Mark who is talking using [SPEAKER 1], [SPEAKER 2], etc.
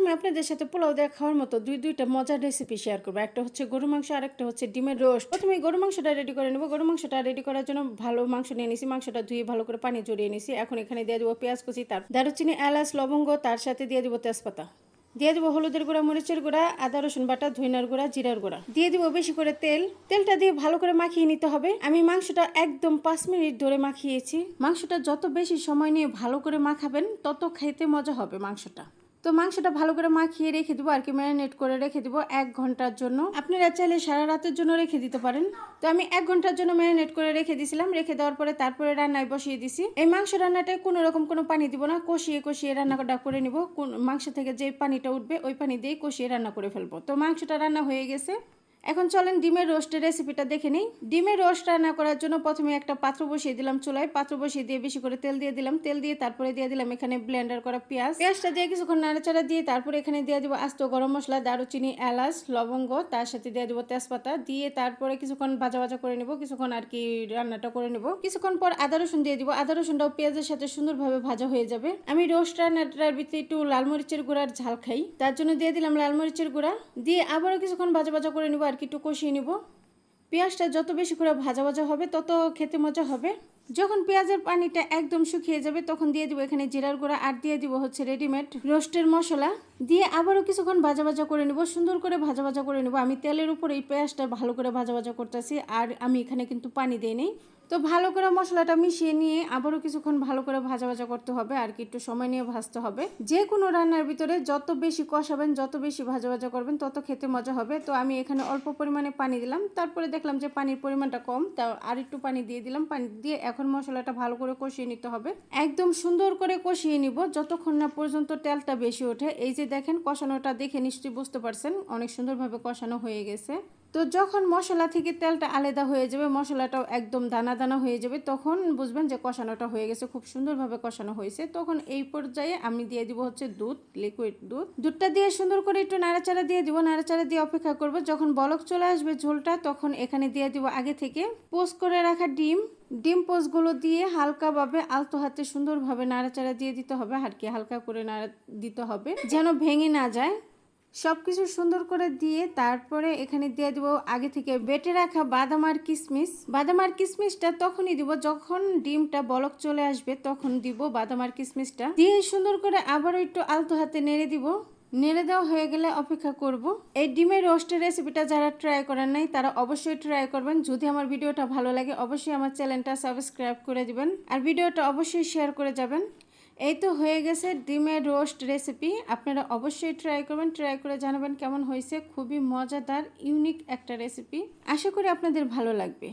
[SPEAKER 1] আমি আপনাদের সাথে পোলাও দিয়ে খাওয়ার মতো দুইটা মজার রেসিপি শেয়ার করবো। একটা হচ্ছে গরু মাংস আর একটা হচ্ছে ডিমের রোস্ট। প্রথমে গরু মাংসটা রেডি করে নেবো। গরু মাংসটা রেডি করার জন্য ভালো মাংস নিয়ে নিছি, মাংসটা ধুয়ে ভালো করে পানি জড়িয়ে নিছি। এখন এখানে দিয়ে দেবো পেঁয়াজ কুচি, তার দারুচিনি, এলাচ, লবঙ্গ, তার সাথে দিয়ে দেবো তেজপাতা, দিয়ে দেবো হলুদের গুঁড়া, মরিচের গুঁড়া, আদা রসুন বাটা, ধইনার গুঁড়া, জিরার গুঁড়া, দিয়ে দেবো বেশি করে তেলটা দিয়ে ভালো করে মাখিয়ে নিতে হবে। আমি মাংসটা একদম 5 মিনিট ধরে মাখিয়েছি। মাংসটা যত বেশি সময় নিয়ে ভালো করে মাখাবেন তত খেতে মজা হবে মাংসটা। তো মাংসটা ভালো করে মাখিয়ে রেখে দেবো আর কি, ম্যারিনেট করে রেখে দেবো 1 ঘন্টার জন্য। আপনারা চাইলে সারা রাতের জন্য রেখে দিতে পারেন। তো আমি 1 ঘন্টার জন্য ম্যারিনেট করে রেখে দিয়েছিলাম। রেখে দেওয়ার পরে তারপরে রান্নায় বসিয়ে দিছি। এই মাংস রান্নাটায় কোনো রকম কোনো পানি দিব না, কষিয়ে রান্নাটা করে নিব। মাংস থেকে যে পানিটা উঠবে ওই পানি দিয়ে কষিয়ে রান্না করে ফেলবো। তো মাংসটা রান্না হয়ে গেছে। এখন চলেন ডিমের রোস্টের রেসিপিটা দেখে নিই। ডিমের রোস্ট রান্না করার জন্য প্রথমে একটা পাত্র বসিয়ে দিলাম চুলায়। পাত্র বসিয়ে দিয়ে বেশি করে তেল দিয়ে দিলাম। তেল দিয়ে তারপরে দিয়ে দিলাম এখানে ব্লেন্ডার করা পেঁয়াজটা দিয়ে কিছুক্ষণ নাড়াচাড়া দিয়ে তারপরে এখানে দিয়ে দিব আস্ত গরম মশলা, দারুচিনি, এলাচ, লবঙ্গ, তার সাথে দিয়ে দিব তেজপাতা, দিয়ে তারপরে কিছুক্ষণ ভাজা করে নিব, কিছুক্ষণ আর কি রান্নাটা করে নিব। কিছুক্ষণ পর আদা রসুন দিয়ে দিব। আদা রসুনটাও পেঁয়াজের সাথে সুন্দরভাবে ভাজা হয়ে যাবে। আমি রোস্ট রান্নাটার ভিতরে একটু লাল মরিচের গুঁড়ার ঝাল খাই, তার জন্য দিয়ে দিলাম লাল মরিচের গুঁড়া, দিয়ে আবারও কিছুক্ষণ ভাজা করে নিব আর কি, একটু কষিয়ে নিব। পেঁয়াজটা যত বেশি করে ভাজা হবে তত খেতে মজা হবে। যখন পেঁয়াজের পানিটা একদম শুকিয়ে যাবে তখন দিয়ে দিব এখানে জিরার গুঁড়া, আর দিয়ে দিব হচ্ছে রেডিমেড রোস্টের মশলা, দিয়ে আবারও কিছুক্ষণ ভাজা করে নিব, সুন্দর করে ভাজা করে নিব। আমি তেলের উপরে এই পেঁয়াজটা ভালো করে ভাজা করতেছি, আর আমি এখানে কিন্তু পানি দেই নেই। তো ভালো করে মশলাটা মিশিয়ে নিয়ে আবারও কিছুক্ষণ ভালো করে ভাজা করতে হবে আর কি, একটু সময় নিয়ে ভাজতে হবে। যে কোনো রান্নার ভিতরে যত বেশি কষাবেন, যত বেশি ভাজা করবেন তত খেতে মজা হবে। তো আমি এখানে অল্প পরিমাণে পানি দিলাম, তারপরে দেখলাম যে পানির পরিমাণটা কম, তা আর একটু পানি দিয়ে দিলাম। পানি দিয়ে এখন মশলাটা ভালো করে কষিয়ে নিতে হবে, একদম সুন্দর করে কষিয়ে নিব যতক্ষণ না পর্যন্ত তেলটা বেশি ওঠে। এই যে দেখেন কষানোটা দেখে নিশ্চয়ই বুঝতে পারছেন অনেক সুন্দরভাবে কষানো হয়ে গেছে। তো যখন মশলা থেকে তেলটা আলাদা হয়ে যাবে, মশলাটাও একদম দানা হয়ে যাবে, তখন বুঝবেন যে কষানোটা হয়ে গেছে, খুব সুন্দরভাবে কষানো হয়েছে। তখন এই পর্যায়ে আমি দিয়ে দিব হচ্ছে দুধ, লিকুইড দুধটা দিয়ে সুন্দর করে একটু নাড়াচাড়া দিয়ে দিব। নাড়াচাড়া দিয়ে অপেক্ষা করব যখন বলক চলে আসবে ঝোলটা, তখন এখানে দিয়ে দিব আগে থেকে পোস্ট করে রাখা ডিম পোস্টগুলো দিয়ে হালকাভাবে আলতো হাতে সুন্দরভাবে নাড়াচাড়া দিয়ে দিতে হবে আর কি, হালকা করে নাড়া দিতে হবে যেন ভেঙে না যায়। সবকিছু সুন্দর করে দিয়ে তারপরে এখানে দিয়ে দিব আগে থেকে বেটে রাখা বাদাম আর কিশমিশটা তখনই দিব যখন ডিমটা বলক চলে আসবে, তখন দিব বাদাম আর কিশমিশটা দিয়ে সুন্দর করে আবারও একটু আলতো হাতে নেড়ে দিব। নেড়ে দেওয়া হয়ে গেলে অপেক্ষা করব। এই ডিমের রোস্টের রেসিপিটা যারা ট্রাই করেন নাই তারা অবশ্যই ট্রাই করবেন। যদি আমার ভিডিওটা ভালো লাগে অবশ্যই আমার চ্যানেলটা সাবস্ক্রাইব করে দিবেন আর ভিডিওটা অবশ্যই শেয়ার করে যাবেন। এই তো হয়ে গেছে ডিমের রোস্ট রেসিপি। আপনারা অবশ্যই ট্রাই করবেন, ট্রাই করে জানাবেন কেমন হয়েছে। খুবই মজাদার ইউনিক একটা রেসিপি, আশা করি আপনাদের ভালো লাগবে।